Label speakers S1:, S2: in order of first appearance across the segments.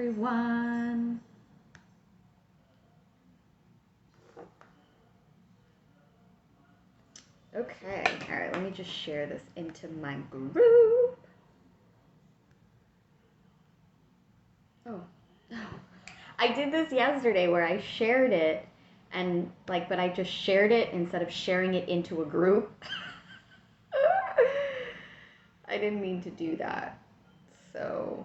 S1: everyone. Okay, all right, let me just share this into my group. Oh, I did this yesterday where I shared it and but I just shared it instead of sharing it into a group. I didn't mean to do that. So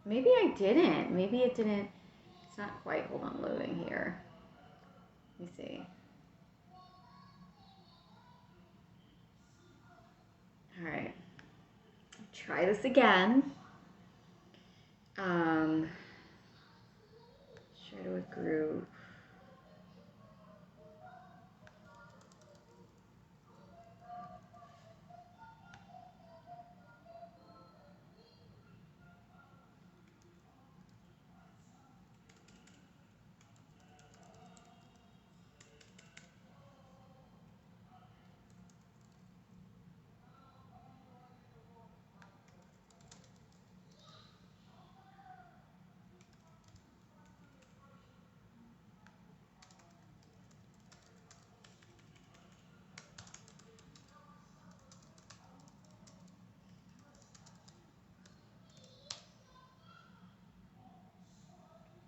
S1: maybe I didn't. Maybe it didn't. It's not quite. Hold on, loading here. Let me see. All right. Try this again. Share to a group.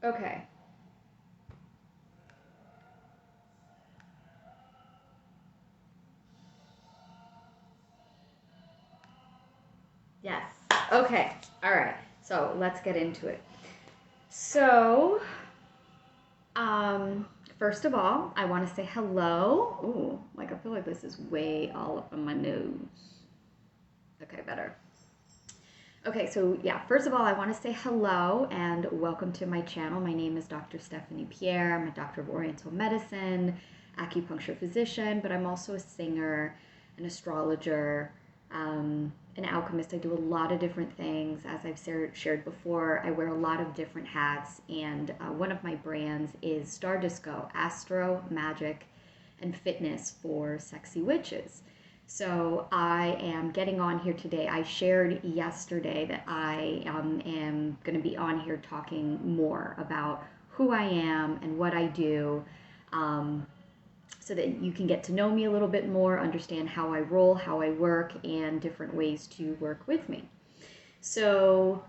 S1: Okay. Yes. Okay. All right. So let's get into it. So, first of all, I want to say hello. Ooh, like I feel like this is way all up in my nose. Okay, better. Okay, so yeah, first of all, I want to say hello and welcome to my channel. My name is Dr. Stephanie Pierre. I'm a doctor of Oriental Medicine, acupuncture physician, but I'm also a singer, an astrologer, an alchemist. I do a lot of different things. As I've shared before, I wear a lot of different hats, and one of my brands is Star Disco, Astro, Magic, and Fitness for Sexy Witches. So I am getting on here today. I shared yesterday that I am going to be on here talking more about who I am and what I do, so that you can get to know me a little bit more, understand how I roll, how I work, and different ways to work with me. So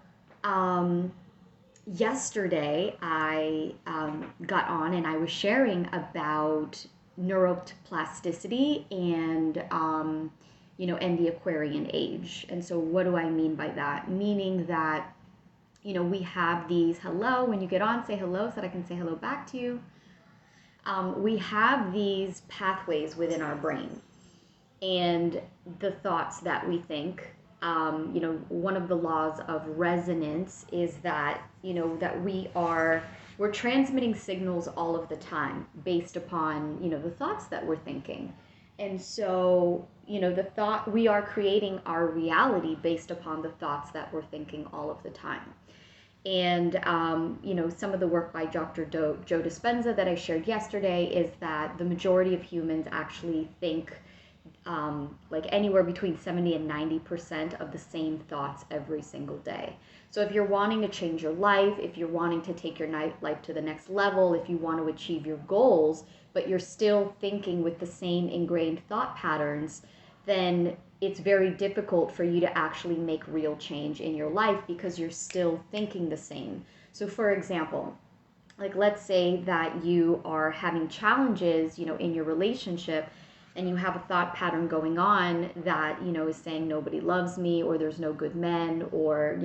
S1: yesterday I got on and I was sharing about neuroplasticity and and the Aquarian age. And so what do I mean by that? Meaning that we have these hello, when you get on, say hello so that I can say hello back to you. We have these pathways within our brain and the thoughts that we think. One of the laws of resonance is that that we're transmitting signals all of the time based upon the thoughts that we're thinking. And so we are creating our reality based upon the thoughts that we're thinking all of the time. And some of the work by Dr. Joe Dispenza that I shared yesterday is that the majority of humans actually think like anywhere between 70 and 90% of the same thoughts every single day. So if you're wanting to change your life, if you're wanting to take your life to the next level, if you want to achieve your goals, but you're still thinking with the same ingrained thought patterns, then it's very difficult for you to actually make real change in your life because you're still thinking the same. So for example, like let's say that you are having challenges, in your relationship, and you have a thought pattern going on that is saying nobody loves me, or there's no good men, or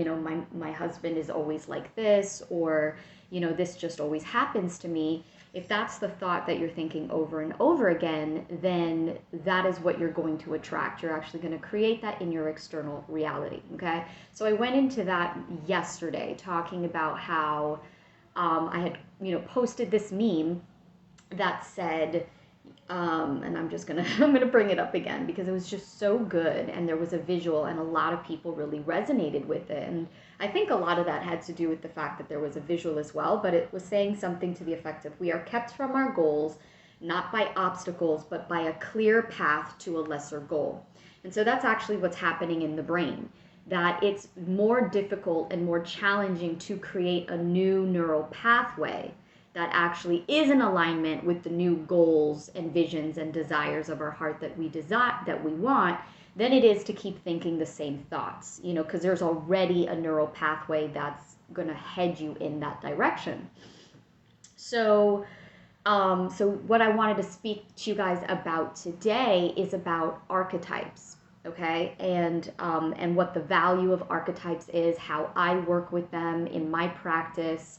S1: my husband is always like this, or this just always happens to me. If that's the thought that you're thinking over and over again, then that is what you're going to attract. You're actually going to create that in your external reality. Okay, so I went into that yesterday talking about how I had posted this meme that said, and I'm gonna bring it up again because it was just so good, and there was a visual, and a lot of people really resonated with it. And I think a lot of that had to do with the fact that there was a visual as well, but it was saying something to the effect of, we are kept from our goals not by obstacles, but by a clear path to a lesser goal. And so that's actually what's happening in the brain, that it's more difficult and more challenging to create a new neural pathway that actually is in alignment with the new goals and visions and desires of our heart that we want, than it is to keep thinking the same thoughts, because there's already a neural pathway that's going to head you in that direction. So what I wanted to speak to you guys about today is about archetypes, okay? And what the value of archetypes is, how I work with them in my practice,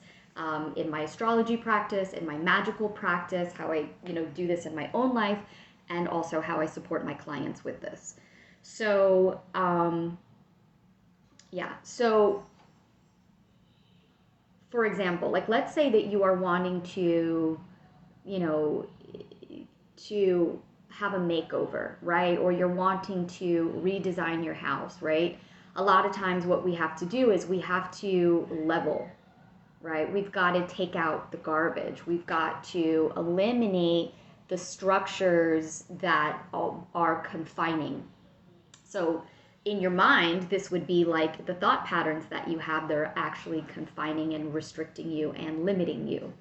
S1: in my astrology practice, in my magical practice, how I, do this in my own life, and also how I support my clients with this. So, so for example, like let's say that you are wanting to, to have a makeover, right? Or you're wanting to redesign your house, right? A lot of times what we have to do is we have to level, right? We've got to take out the garbage. We've got to eliminate the structures that are confining. So in your mind, this would be like the thought patterns that you have that are actually confining and restricting you and limiting you.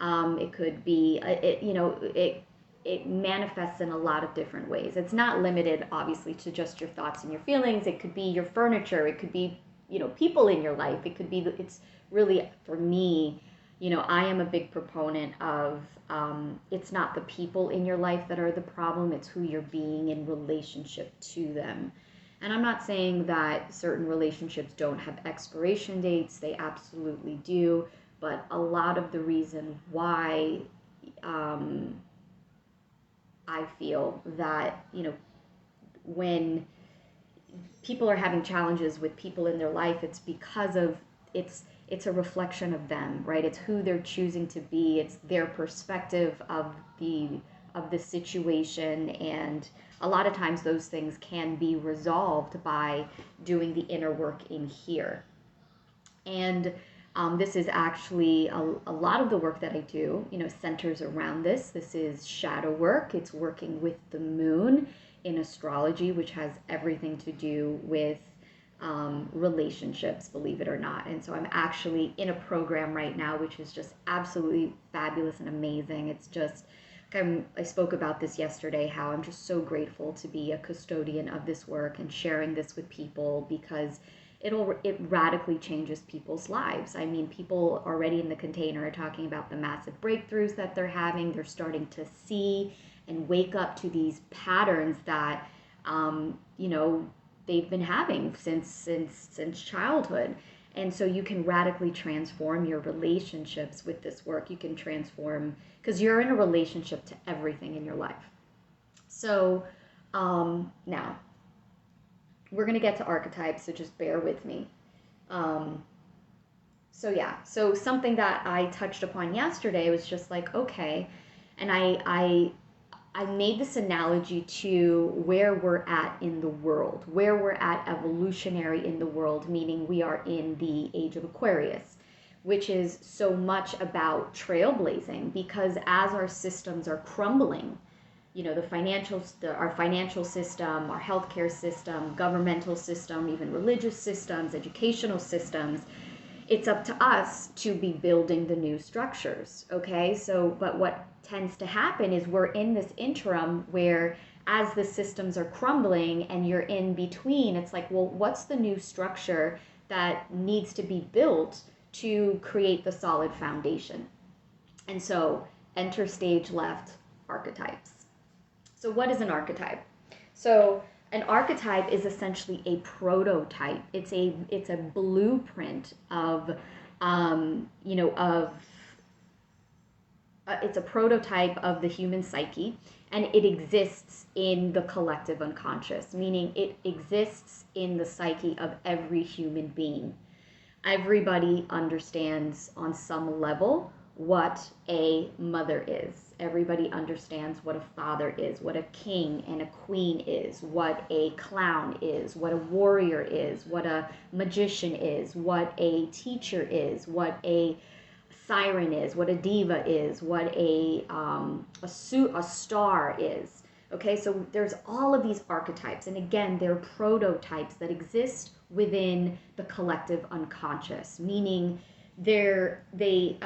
S1: It could be, it manifests in a lot of different ways. It's not limited, obviously, to just your thoughts and your feelings. It could be your furniture. It could be, people in your life. It could be, it's really, for me, I am a big proponent of, it's not the people in your life that are the problem. It's who you're being in relationship to them. And I'm not saying that certain relationships don't have expiration dates. They absolutely do. But a lot of the reason why I feel that, when people are having challenges with people in their life, it's because of, it's a reflection of them, right? It's who they're choosing to be. It's their perspective of the situation, and a lot of times those things can be resolved by doing the inner work in here. And this is actually a lot of the work that I do, centers around this. This is shadow work. It's working with the moon in astrology, which has everything to do with relationships, believe it or not. And so I'm actually in a program right now, which is just absolutely fabulous and amazing. It's just, I spoke about this yesterday, how I'm just so grateful to be a custodian of this work and sharing this with people, because it radically changes people's lives. I mean, people already in the container are talking about the massive breakthroughs that they're having. They're starting to see and wake up to these patterns that, they've been having since childhood. And so you can radically transform your relationships with this work. You can transform, because you're in a relationship to everything in your life. So now, we're going to get to archetypes, so just bear with me. So something that I touched upon yesterday was just like, okay, and I made this analogy to where we're at in the world, where we're at evolutionary in the world, meaning we are in the Age of Aquarius, which is so much about trailblazing, because as our systems are crumbling, our financial system, our healthcare system, governmental system, even religious systems, educational systems, it's up to us to be building the new structures, okay? So, but what tends to happen is we're in this interim where as the systems are crumbling and you're in between, it's like, well, what's the new structure that needs to be built to create the solid foundation? And so, enter stage left, archetypes. So what is an archetype? So an archetype is essentially a prototype. It's a blueprint of, it's a prototype of the human psyche, and it exists in the collective unconscious, meaning it exists in the psyche of every human being. Everybody understands on some level what a mother is. Everybody understands what a father is, what a king and a queen is, what a clown is, what a warrior is, what a magician is, what a teacher is, what a siren is, what a diva is, what a star is. Okay, so there's all of these archetypes, and again, they're prototypes that exist within the collective unconscious, meaning they're they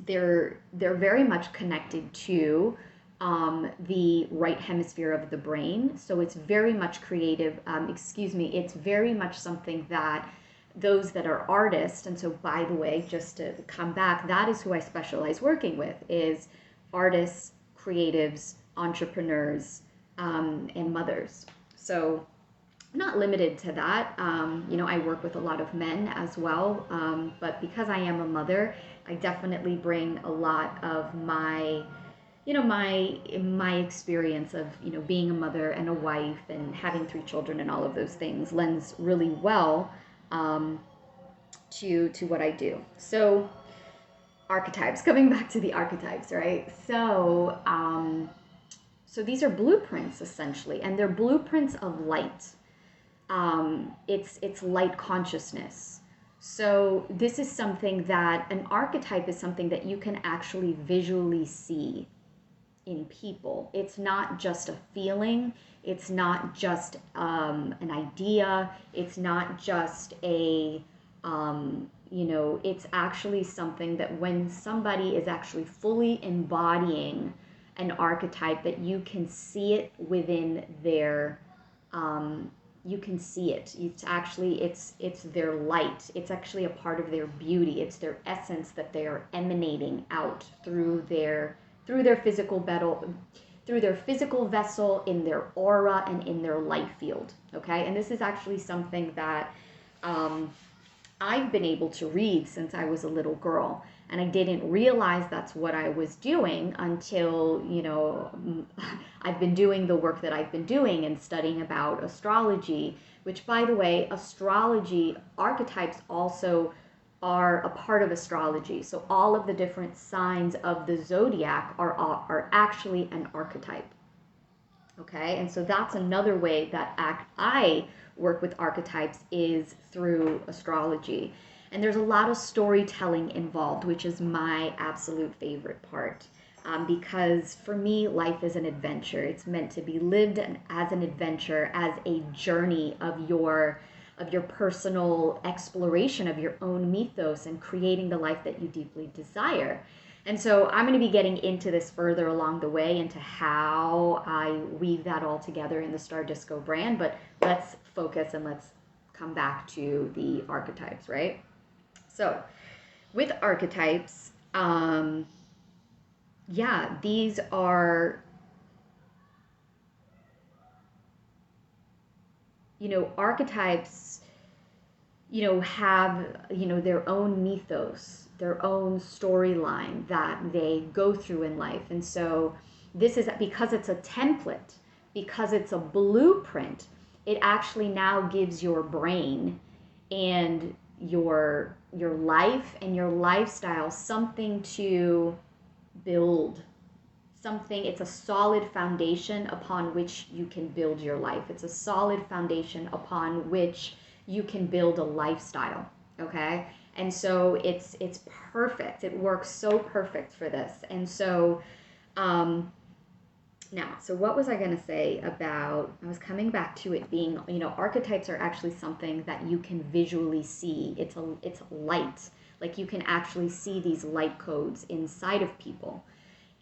S1: they're very much connected to the right hemisphere of the brain. So it's very much creative. It's very much something that those that are artists, and so by the way, just to come back, that is who I specialize working with, is artists, creatives, entrepreneurs, and mothers. So not limited to that. I work with a lot of men as well, but because I am a mother, I definitely bring a lot of my my experience of being a mother and a wife and having 3 children and all of those things lends really well to what I do. So archetypes, coming back to the archetypes, right? So these are blueprints essentially, and they're blueprints of light. It's light consciousness. So this is something that an archetype is something that you can actually visually see in people. It's not just a feeling. It's not just an idea. It's not just it's actually something that when somebody is actually fully embodying an archetype, that you can see it within their you can see it. It's their light. It's actually a part of their beauty. It's their essence that they are emanating out through their physical vessel, in their aura, and in their light field. Okay, and this is actually something that I've been able to read since I was a little girl. And I didn't realize that's what I was doing until, I've been doing the work that I've been doing and studying about astrology, which, by the way, astrology, archetypes also are a part of astrology. So all of the different signs of the zodiac are actually an archetype. Okay, and so that's another way that I work with archetypes, is through astrology. And there's a lot of storytelling involved, which is my absolute favorite part. Because for me, life is an adventure. It's meant to be lived as an adventure, as a journey of your personal exploration of your own mythos and creating the life that you deeply desire. And so I'm going to be getting into this further along the way, into how I weave that all together in the Star Disco brand. But let's focus and let's come back to the archetypes, right? So with archetypes, these are, archetypes, have, their own mythos, their own storyline that they go through in life. And so this is because it's a template, because it's a blueprint, it actually now gives your brain and your life and your lifestyle something to build. It's a solid foundation upon which you can build your life. It's a solid foundation upon which you can build a lifestyle, okay? And so it's perfect. It works so perfect for this. And so now, so what was I going to say about, I was coming back to it being, archetypes are actually something that you can visually see. It's light. Like, you can actually see these light codes inside of people.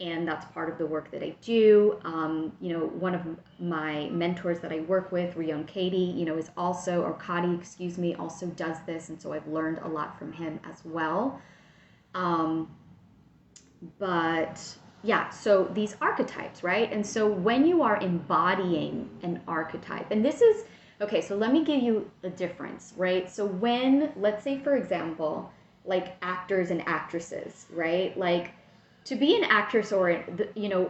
S1: And that's part of the work that I do. One of my mentors that I work with, Rion Katie, is also, or Kadi, also does this. And so I've learned a lot from him as well. So these archetypes, right? And so when you are embodying an archetype, and this is, okay, so let me give you a difference, right? So when, let's say, for example, like actors and actresses, right? Like, to be an actress, or,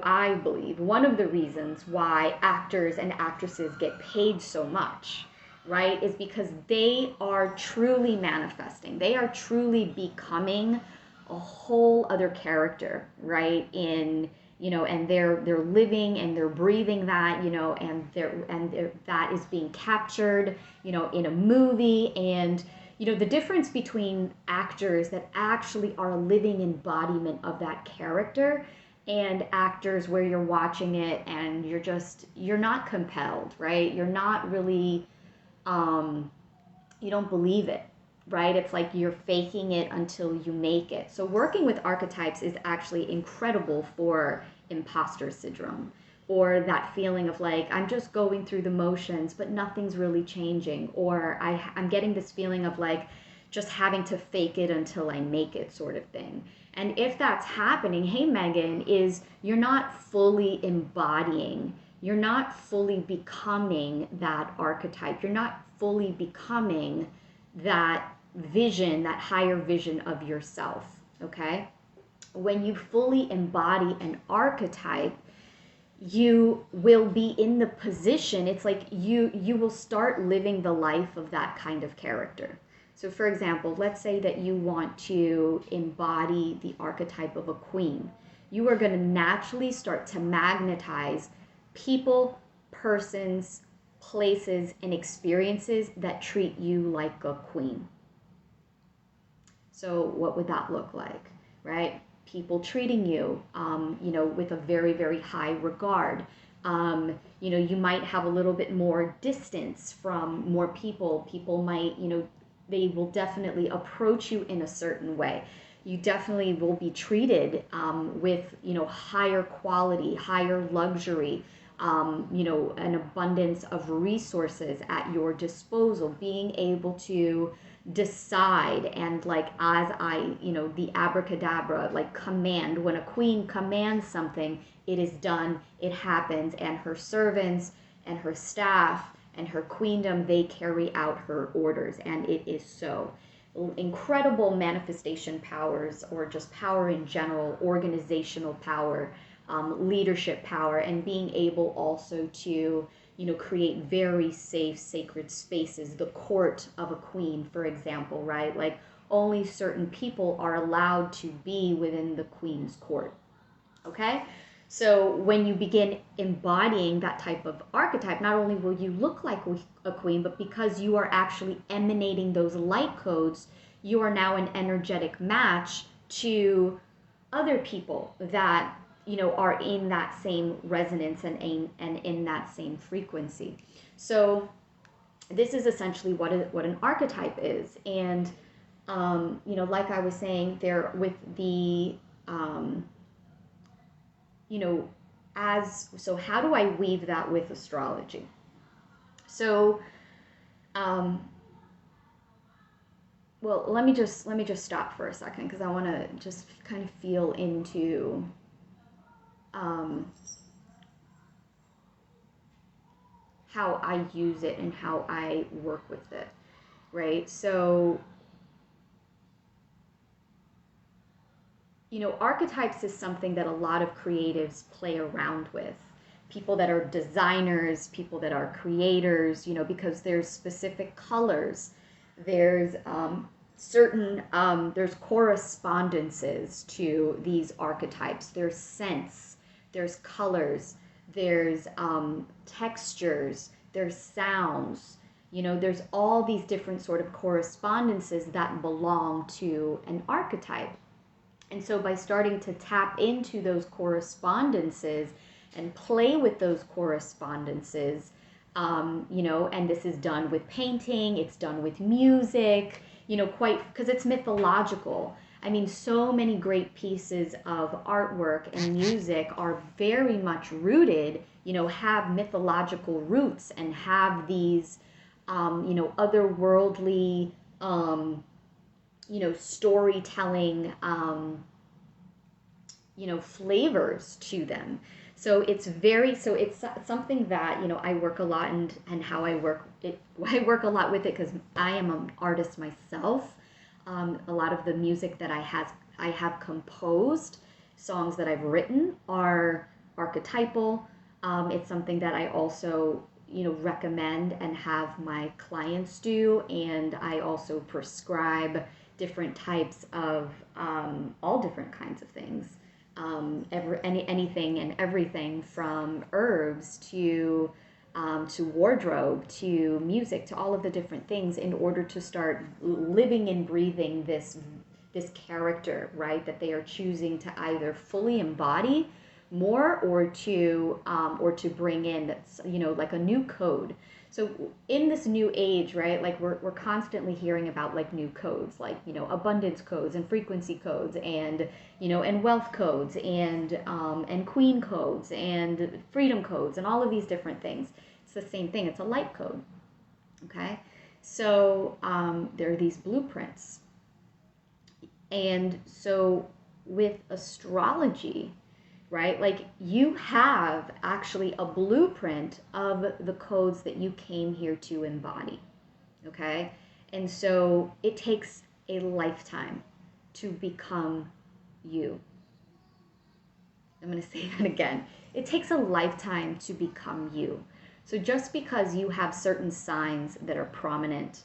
S1: I believe one of the reasons why actors and actresses get paid so much, right, is because they are truly manifesting. They are truly becoming a whole other character, right? And they're living and they're breathing that, and that is being captured, in a movie. And the difference between actors that actually are a living embodiment of that character and actors where you're watching it and you're not compelled, right? You're not really, you don't believe it, right? It's like you're faking it until you make it. So working with archetypes is actually incredible for imposter syndrome, or that feeling of like, I'm just going through the motions, but nothing's really changing. Or I'm getting this feeling of like just having to fake it until I make it sort of thing. And if that's happening, hey, Megan, is you're not fully embodying, you're not fully becoming that archetype. You're not fully becoming that vision, that higher vision of yourself, okay? When you fully embody an archetype, you will be in the position, it's like you will start living the life of that kind of character. So for example, let's say that you want to embody the archetype of a queen. You are going to naturally start to magnetize people, persons, places, and experiences that treat you like a queen. So what would that look like, right? People treating you, with a very, very high regard. You might have a little bit more distance from more people. People might, they will definitely approach you in a certain way. You definitely will be treated with, higher quality, higher luxury, an abundance of resources at your disposal, being able to decide and like as the abracadabra, like command. When a queen commands something, it is done, it happens, and her servants and her staff and her queendom, they carry out her orders, and it is so. Incredible manifestation powers, or just power in general, organizational power, leadership power, and being able also to create very safe, sacred spaces. The court of a queen, for example, right? Like only certain people are allowed to be within the queen's court. Okay? So when you begin embodying that type of archetype, not only will you look like a queen, but because you are actually emanating those light codes, you are now an energetic match to other people that are in that same resonance and in that same frequency. So this is essentially what an archetype is. And like I was saying there with the so how do I weave that with astrology? So well, let me just stop for a second, because I want to just kind of feel into how I use it and how I work with it, right? So, archetypes is something that a lot of creatives play around with. People that are designers, people that are creators, because there's specific colors, there's there's correspondences to these archetypes, there's scents, there's colors, there's textures, there's sounds, there's all these different sort of correspondences that belong to an archetype. And so by starting to tap into those correspondences and play with those correspondences, and this is done with painting, it's done with music, quite, because it's mythological. I mean, so many great pieces of artwork and music are very much rooted, have mythological roots and have these, otherworldly, storytelling, flavors to them. So it's something that, I work a lot, and how I work it, I work a lot with it because I am an artist myself. A lot of the music that I have composed, songs that I've written, are archetypal. It's something that I also, recommend and have my clients do, and I also prescribe different types of all different kinds of things. Anything and everything from herbs to to wardrobe, to music, to all of the different things in order to start living and breathing this character, right? That they are choosing to either fully embody more or to bring in that's, you know, like a new code. So in this new age, right, like we're constantly hearing about like new codes, like, you know, abundance codes and frequency codes and, you know, and wealth codes and queen codes and freedom codes and all of these different things. It's the same thing. It's a light code. Okay. So there are these blueprints. And so with astrology, right? Like you have actually a blueprint of the codes that you came here to embody, okay? And so it takes a lifetime to become you. I'm going to say that again. It takes a lifetime to become you. So just because you have certain signs that are prominent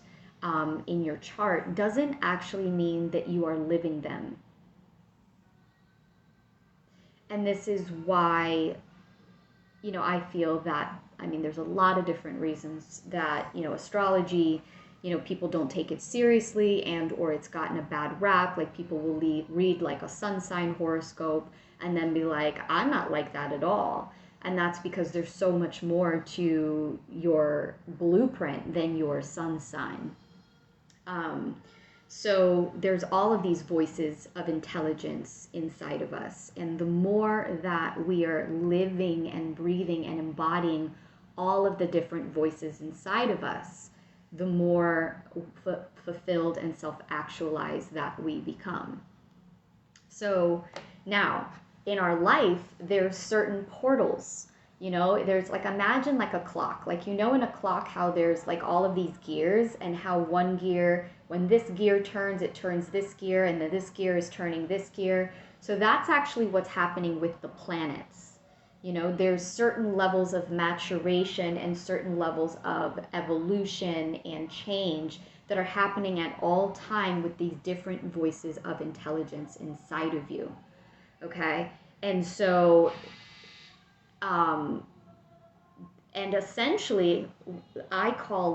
S1: in your chart doesn't actually mean that you are living them. And this is why, you know, I feel that, I mean, there's a lot of different reasons that, you know, astrology, you know, people don't take it seriously and or it's gotten a bad rap. Like people will read like a sun sign horoscope and then be like, I'm not like that at all. And that's because there's so much more to your blueprint than your sun sign. So there's all of these voices of intelligence inside of us. And the more that we are living and breathing and embodying all of the different voices inside of us, the more fulfilled and self-actualized that we become. So now, in our life, there's certain portals. You know, there's like, imagine like a clock. Like, you know, in a clock, how there's like all of these gears and how one gear, when this gear turns, it turns this gear, and then this gear is turning this gear. So that's actually what's happening with the planets. You know, there's certain levels of maturation and certain levels of evolution and change that are happening at all time with these different voices of intelligence inside of you. Okay? And so, and essentially, I call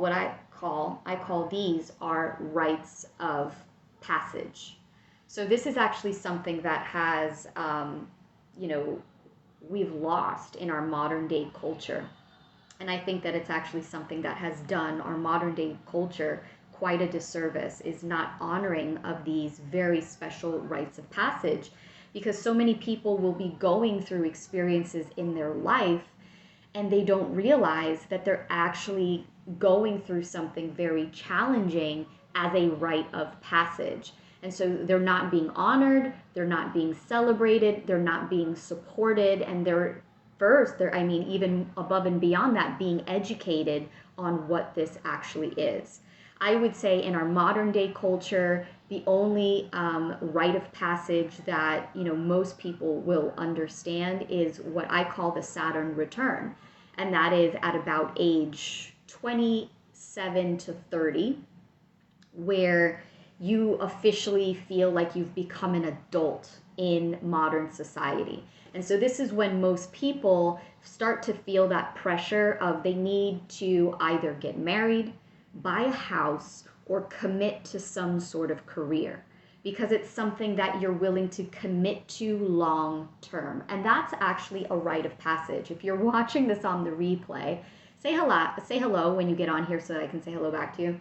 S1: these are rites of passage. So this is actually something that has, you know, we've lost in our modern day culture. And I think that it's actually something that has done our modern day culture quite a disservice, is not honoring of these very special rites of passage, because so many people will be going through experiences in their life and they don't realize that they're actually going through something very challenging as a rite of passage. And so they're not being honored, they're not being celebrated, they're not being supported, and they're even above and beyond that, being educated on what this actually is. I would say in our modern day culture, the only rite of passage that, you know, most people will understand is what I call the Saturn Return. And that is at about age 27 to 30, where you officially feel like you've become an adult in modern society. And so this is when most people start to feel that pressure of they need to either get married, buy a house, or commit to some sort of career, because it's something that you're willing to commit to long term. And that's actually a rite of passage. If you're watching this on the replay, say hello when you get on here so that I can say hello back to you.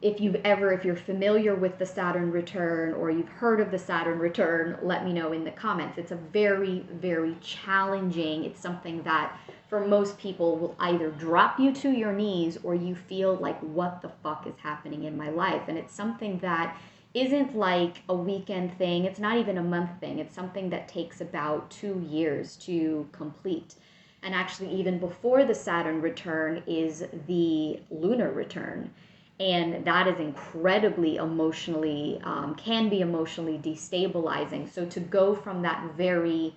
S1: If you're familiar with the Saturn Return or you've heard of the Saturn Return, let me know in the comments. It's a very, very challenging, it's something that for most people will either drop you to your knees or you feel like, what the fuck is happening in my life? And it's something that isn't like a weekend thing. It's not even a month thing. It's something that takes about 2 years to complete. And actually, even before the Saturn Return is the lunar return. And that is incredibly emotionally, can be emotionally destabilizing. So to go from that very,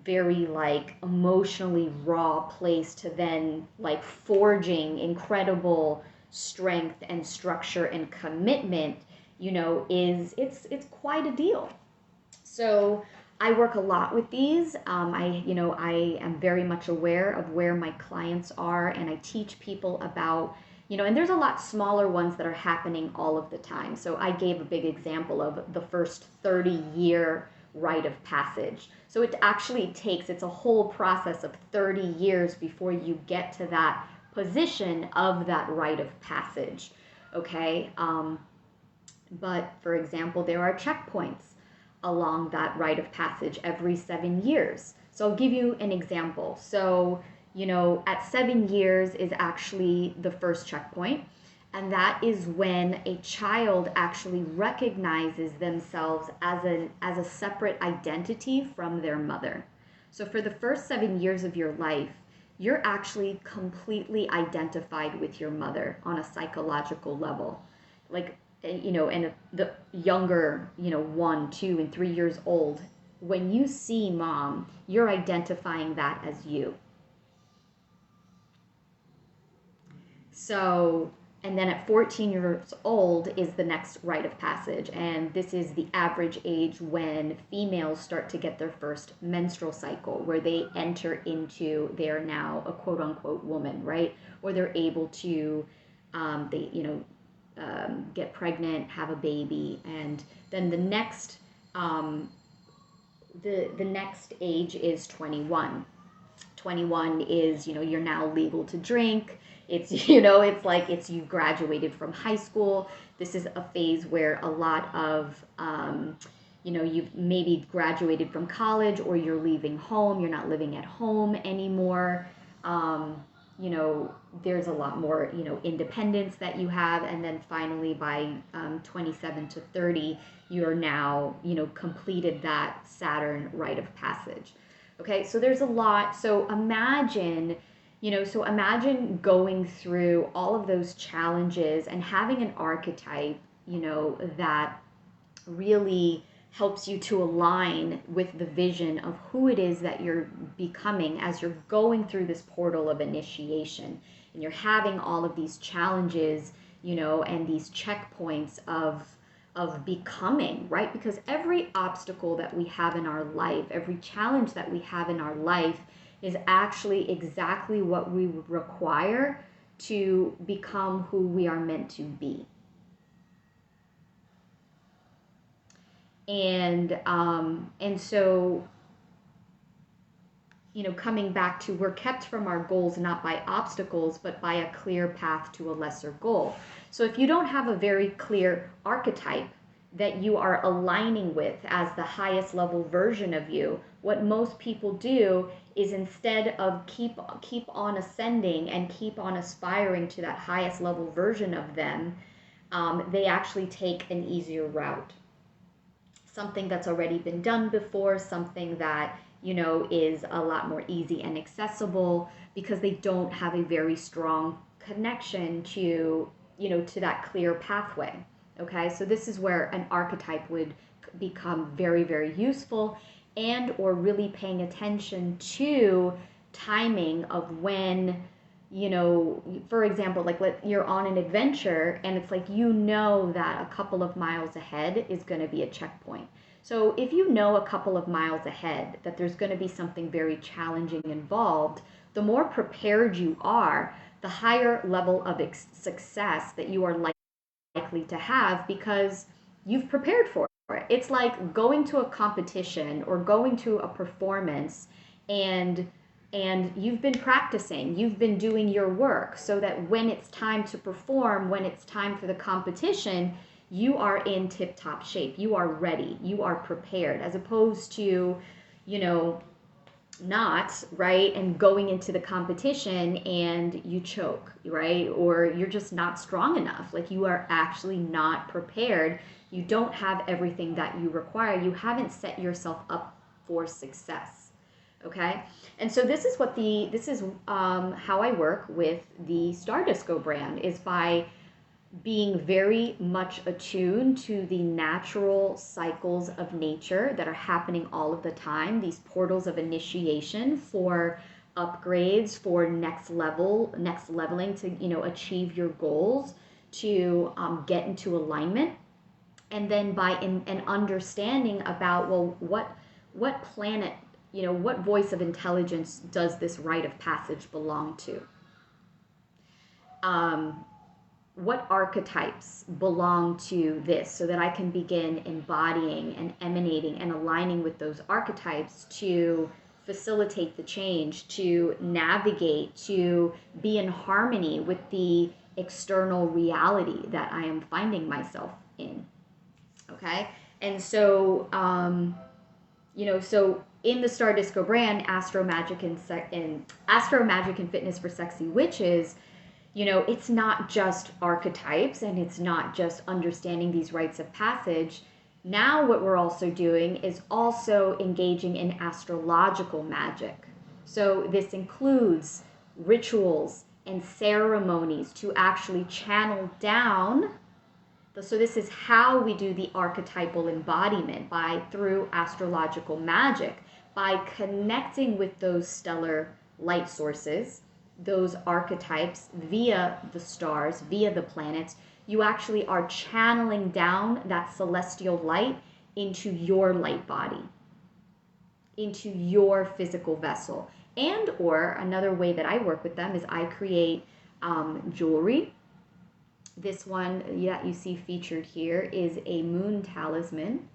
S1: very like emotionally raw place to then like forging incredible strength and structure and commitment, you know, it's quite a deal. So I work a lot with these. I am very much aware of where my clients are, and I teach people about, and there's a lot smaller ones that are happening all of the time. So I gave a big example of the first 30-year rite of passage. So it actually it's a whole process of 30 years before you get to that position of that rite of passage. Okay. But for example, there are checkpoints along that rite of passage every 7 years. So I'll give you an example. So, at 7 years is actually the first checkpoint. And that is when a child actually recognizes themselves as a separate identity from their mother. So for the first 7 years of your life, you're actually completely identified with your mother on a psychological level. Like, and the younger, 1, 2, and 3 years old, when you see mom, you're identifying that as you. So, and then at 14 years old is the next rite of passage. And this is the average age when females start to get their first menstrual cycle, where they enter into, they're now a quote unquote woman, right? Or they're able to, get pregnant, have a baby, and then the next the next age is 21. 21 is, you're now legal to drink. It's it's you graduated from high school. This is a phase where a lot of you've maybe graduated from college, or you're leaving home, you're not living at home anymore. There's a lot more, independence that you have. And then finally by 27 to 30, you're now, completed that Saturn rite of passage. Okay, so there's a lot. So imagine going through all of those challenges and having an archetype, that really helps you to align with the vision of who it is that you're becoming as you're going through this portal of initiation, and you're having all of these challenges, and these checkpoints of becoming, right? Because every obstacle that we have in our life, every challenge that we have in our life is actually exactly what we require to become who we are meant to be. And so, coming back to, we're kept from our goals not by obstacles, but by a clear path to a lesser goal. So if you don't have a very clear archetype that you are aligning with as the highest level version of you, what most people do is, instead of keep on ascending and keep on aspiring to that highest level version of them, they actually take an easier route. Something that's already been done before, something that, is a lot more easy and accessible, because they don't have a very strong connection to, to that clear pathway. Okay, so this is where an archetype would become very, very useful, and or really paying attention to timing of when, for example, like you're on an adventure and it's like, that a couple of miles ahead is going to be a checkpoint. So if you know a couple of miles ahead that there's going to be something very challenging involved, the more prepared you are, the higher level of success that you are likely to have, because you've prepared for it. It's like going to a competition or going to a performance, and you've been practicing, you've been doing your work, so that when it's time to perform, when it's time for the competition, you are in tip-top shape, you are ready, you are prepared, as opposed to, not, right, and going into the competition and you choke, right, or you're just not strong enough, like you are actually not prepared, you don't have everything that you require, you haven't set yourself up for success. Okay, and so this is how I work with the Star Disco brand, is by being very much attuned to the natural cycles of nature that are happening all of the time, these portals of initiation for upgrades, for next leveling, to achieve your goals, to get into alignment. And then by an understanding about, well, what planet, what voice of intelligence does this rite of passage belong to? What archetypes belong to this, so that I can begin embodying and emanating and aligning with those archetypes to facilitate the change, to navigate, to be in harmony with the external reality that I am finding myself in. Okay? And so, so in the Star Disco brand, Astro Magic and Fitness for Sexy Witches, it's not just archetypes and it's not just understanding these rites of passage. Now what we're also doing is also engaging in astrological magic. So this includes rituals and ceremonies to actually channel down. So this is how we do the archetypal embodiment, through astrological magic, by connecting with those stellar light sources, those archetypes via the stars, via the planets. You actually are channeling down that celestial light into your light body, into your physical vessel. And or another way that I work with them is I create jewelry. This one that you see featured here is a moon talisman.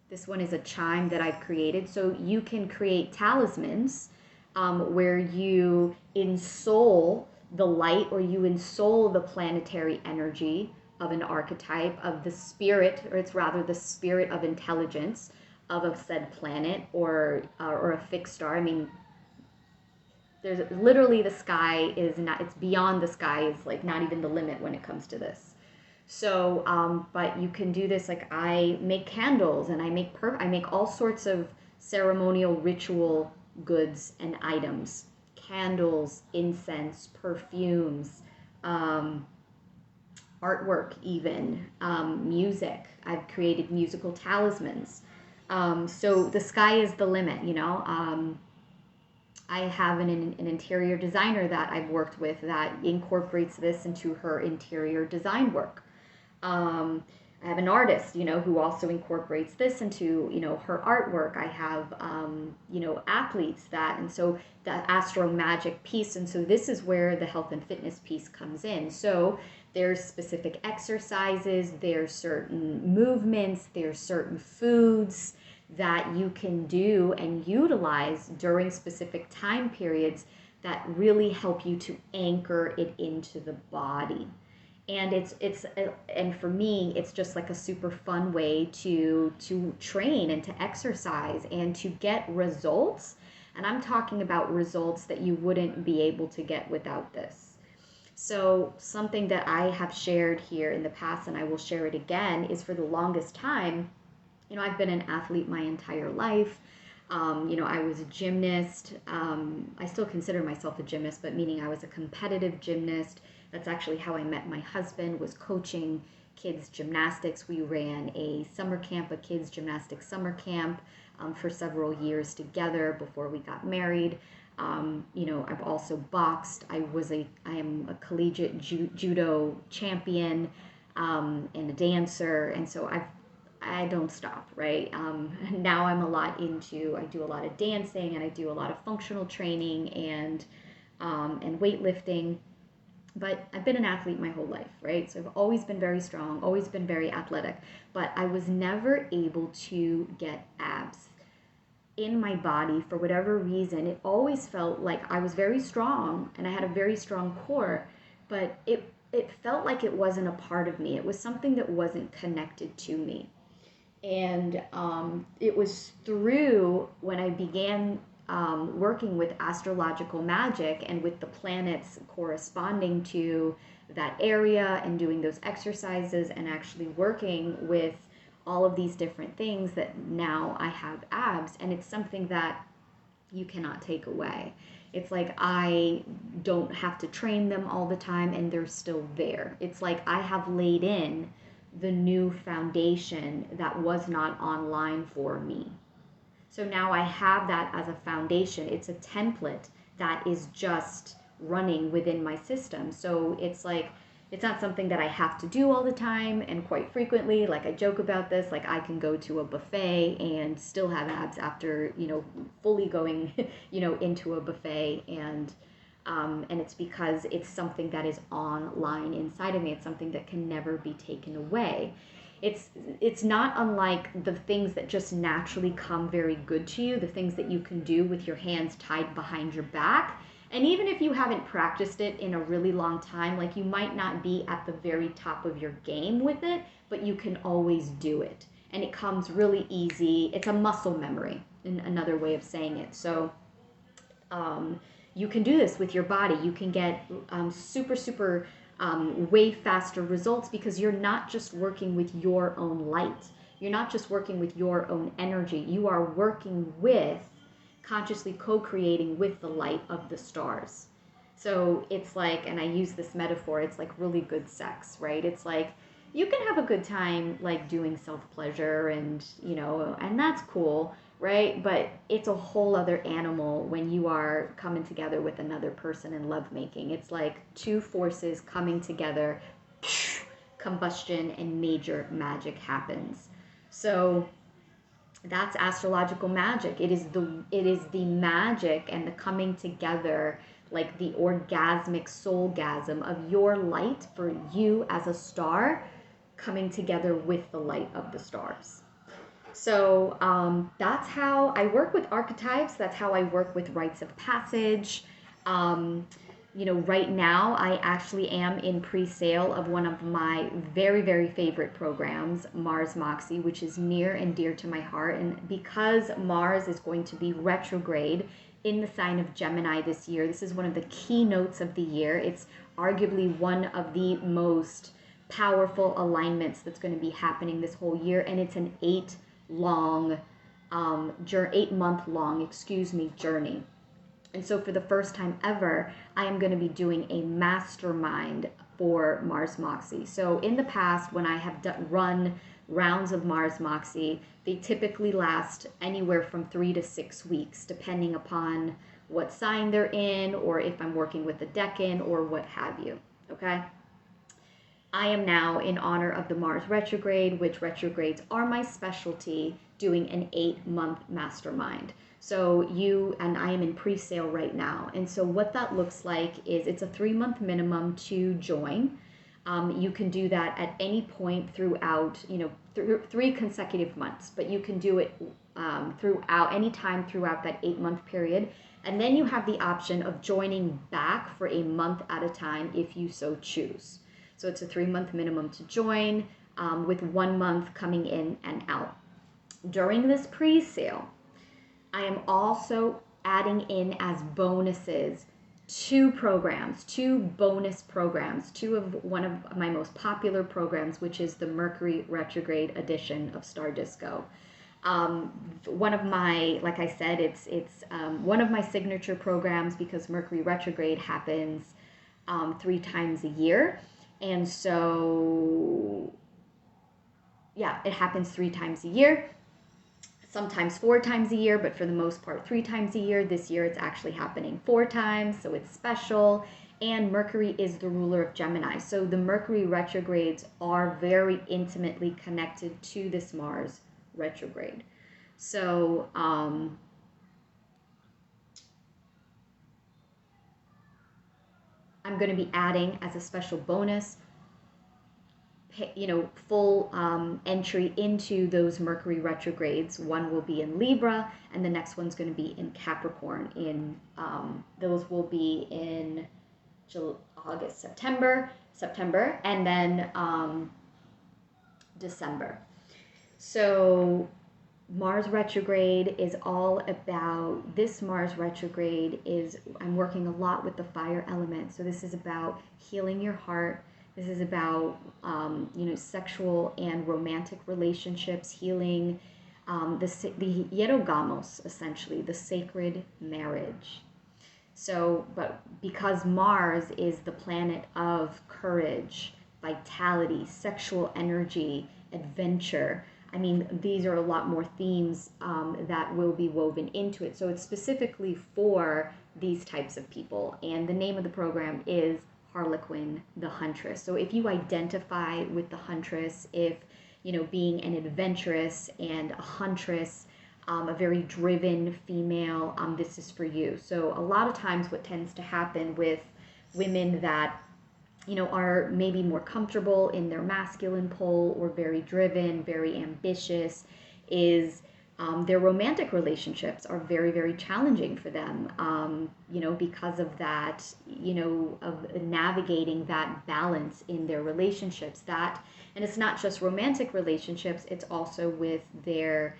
S1: This one is a chime that I've created. So you can create talismans where you ensoul the light, or you ensoul the planetary energy of an archetype, of the spirit, or it's rather the spirit of intelligence of a said planet or a fixed star. I mean, there's literally, the sky is not, it's beyond, the sky is like not even the limit when it comes to this. So, but you can do this, like I make candles and I make all sorts of ceremonial ritual goods and items, candles, incense, perfumes, artwork even, music. I've created musical talismans. So the sky is the limit, I have an interior designer that I've worked with that incorporates this into her interior design work. I have an artist, who also incorporates this into, her artwork. I have, athletes and so the astro magic piece. And so this is where the health and fitness piece comes in. So there's specific exercises, there's certain movements, there's certain foods that you can do and utilize during specific time periods that really help you to anchor it into the body. And and for me, it's just like a super fun way to train and to exercise and to get results. And I'm talking about results that you wouldn't be able to get without this. So something that I have shared here in the past, and I will share it again, is for the longest time, I've been an athlete my entire life. I was a gymnast. I still consider myself a gymnast, but meaning I was a competitive gymnast. That's actually how I met my husband, was coaching kids gymnastics. We ran a summer camp, a kids gymnastics summer camp for several years together before we got married. I've also boxed. I am a collegiate judo champion and a dancer. And so I don't stop, right? Now I do a lot of dancing, and I do a lot of functional training and weightlifting. But I've been an athlete my whole life, right? So I've always been very strong, always been very athletic, but I was never able to get abs in my body for whatever reason. It always felt like I was very strong and I had a very strong core, but it felt like it wasn't a part of me. It was something that wasn't connected to me. And it was through when I began working with astrological magic and with the planets corresponding to that area and doing those exercises and actually working with all of these different things, that now I have abs, and it's something that you cannot take away. It's like I don't have to train them all the time and they're still there. It's like I have laid in the new foundation that was not online for me. So now I have that as a foundation. It's a template that is just running within my system. So it's It's not something that I have to do all the time and quite frequently. Like I joke about this, like I can go to a buffet and still have abs after, fully going, into a buffet. And it's because it's something that is online inside of me. It's something that can never be taken away. It's not unlike the things that just naturally come very good to you, the things that you can do with your hands tied behind your back. And even if you haven't practiced it in a really long time, like you might not be at the very top of your game with it, but you can always do it. And it comes really easy. It's a muscle memory, in another way of saying it. So you can do this with your body. You can get super way faster results because you're not just working with your own light. You're not just working with your own energy. You are working with, consciously co-creating with the light of the stars. So it's like, and I use this metaphor, it's like really good sex, right? It's like you can have a good time like doing self-pleasure and, and that's cool, right? But it's a whole other animal when you are coming together with another person in lovemaking. It's like two forces coming together, combustion, and major magic happens. So that's astrological magic. It is the magic and the coming together, like the orgasmic soulgasm of your light for you as a star coming together with the light of the stars. So that's how I work with archetypes. That's how I work with rites of passage. Right now I actually am in pre-sale of one of my very, very favorite programs, Mars Moxie, which is near and dear to my heart. And because Mars is going to be retrograde in the sign of Gemini this year, this is one of the keynotes of the year. It's arguably one of the most powerful alignments that's going to be happening this whole year. And it's an 8-month long journey. And so for the first time ever, I am going to be doing a mastermind for Mars Moxie. So in the past, when I have run rounds of Mars Moxie, they typically last anywhere from 3 to 6 weeks, depending upon what sign they're in, or if I'm working with a decan, or what have you, okay? I am now, in honor of the Mars retrograde, which retrogrades are my specialty, doing an 8-month mastermind. So I am in pre-sale right now. And so what that looks like is it's a 3-month minimum to join. You can do that at any point throughout, 3 consecutive months, but you can do it any time throughout that 8-month period. And then you have the option of joining back for a month at a time if you so choose. So it's a 3-month minimum to join, with 1 month coming in and out. During this pre-sale, I am also adding in as bonuses 2 bonus programs, one of my most popular programs, which is the Mercury retrograde edition of Star Disco. One of my, like I said, it's one of my signature programs because Mercury retrograde happens 3 times a year. And so, yeah, it happens 3 times a year. Sometimes 4 times a year, but for the most part 3 times a year. This year it's actually happening 4 times, so it's special. And Mercury is the ruler of Gemini, so the Mercury retrogrades are very intimately connected to this Mars retrograde. So I'm going to be adding as a special bonus, full entry into those Mercury retrogrades. One will be in Libra, and the next one's going to be in Capricorn. Those will be in August, September, and then December. So Mars retrograde is all about, this Mars retrograde is, I'm working a lot with the fire element. So this is about healing your heart. This is about, sexual and romantic relationships, healing the hierogamos, essentially, the sacred marriage. So, but because Mars is the planet of courage, vitality, sexual energy, adventure, I mean, these are a lot more themes that will be woven into it. So it's specifically for these types of people. And the name of the program is Harlequin, the huntress. So if you identify with the huntress, if, being an adventurous and a huntress, a very driven female, this is for you. So a lot of times what tends to happen with women that, are maybe more comfortable in their masculine pole or very driven, very ambitious, is their romantic relationships are very, very challenging for them, because of that, of navigating that balance in their relationships. And it's not just romantic relationships, it's also with their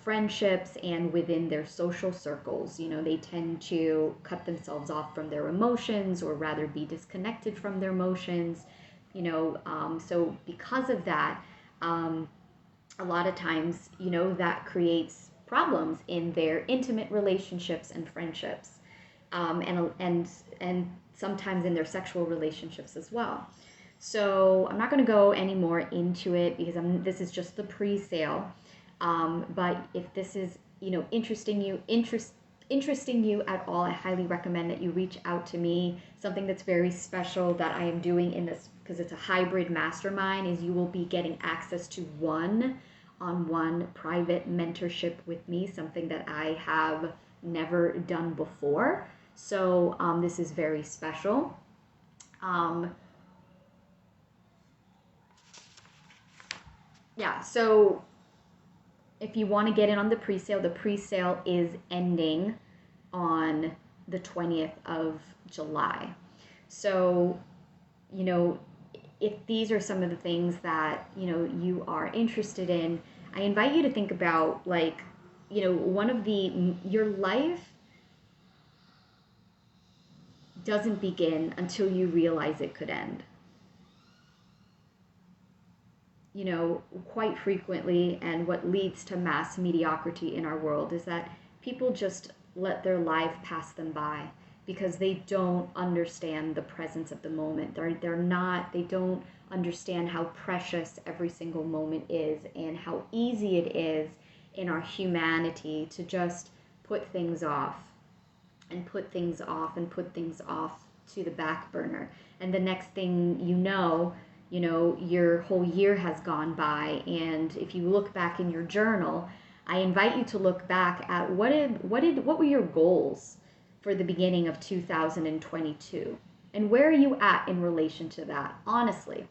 S1: friendships and within their social circles. They tend to cut themselves off from their emotions, or rather be disconnected from their emotions. So because of that, a lot of times, that creates problems in their intimate relationships and friendships, and sometimes in their sexual relationships as well. So I'm not going to go any more into it because this is just the pre-sale. But if this is, interesting you at all, I highly recommend that you reach out to me. Something that's very special that I am doing in this, because it's a hybrid mastermind, is you will be getting access to one-on-one private mentorship with me, something that I have never done before. So this is very special. So if you want to get in on the pre-sale is ending on the 20th of July. So, if these are some of the things that, you are interested in, I invite you to think about, your life doesn't begin until you realize it could end. Quite frequently, and what leads to mass mediocrity in our world is that people just let their life pass them by because they don't understand the presence of the moment. They don't understand how precious every single moment is, and how easy it is in our humanity to just put things off and put things off and put things off to the back burner. And the next thing your whole year has gone by. And if you look back in your journal, I invite you to look back at what were your goals for the beginning of 2022? And where are you at in relation to that? Honestly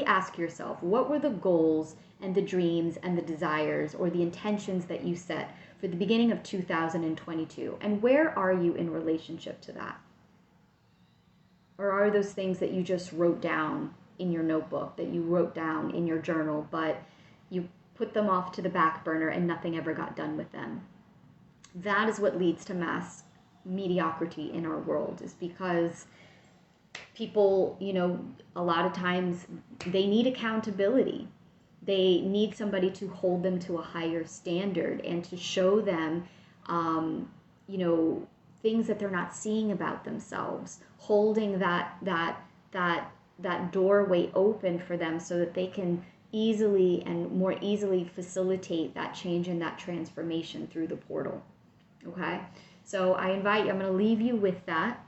S1: ask yourself, what were the goals and the dreams and the desires or the intentions that you set for the beginning of 2022? And where are you in relationship to that? Or are those things that you just wrote down in your notebook, that you wrote down in your journal, but you put them off to the back burner and nothing ever got done with them? That is what leads to mass mediocrity in our world, is because people, a lot of times they need accountability. They need somebody to hold them to a higher standard and to show them, things that they're not seeing about themselves, holding that doorway open for them so that they can easily and more easily facilitate that change and that transformation through the portal. Okay? So I invite you, I'm going to leave you with that.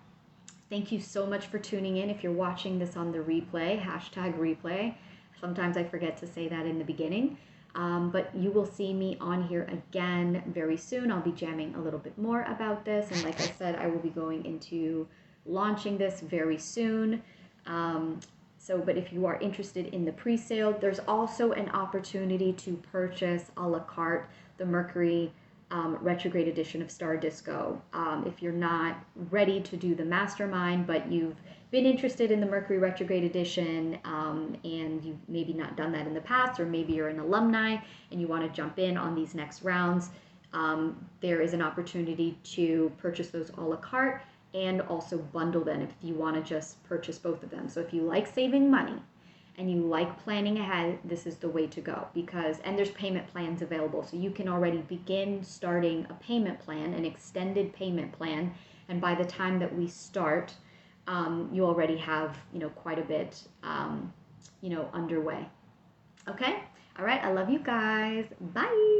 S1: Thank you so much for tuning in. If you're watching this on the replay, #replay. Sometimes I forget to say that in the beginning. But you will see me on here again very soon. I'll be jamming a little bit more about this. And like I said, I will be going into launching this very soon. But if you are interested in the pre-sale, there's also an opportunity to purchase a la carte the Mercury retrograde edition of Star Disco. If you're not ready to do the mastermind, but you've been interested in the Mercury retrograde edition, and you've maybe not done that in the past, or maybe you're an alumni and you want to jump in on these next rounds, there is an opportunity to purchase those a la carte and also bundle them if you want to just purchase both of them. So if you like saving money and you like planning ahead, this is the way to go, and there's payment plans available. So you can already begin starting a payment plan, an extended payment plan. And by the time that we start, you already have, quite a bit, underway. Okay. All right. I love you guys. Bye.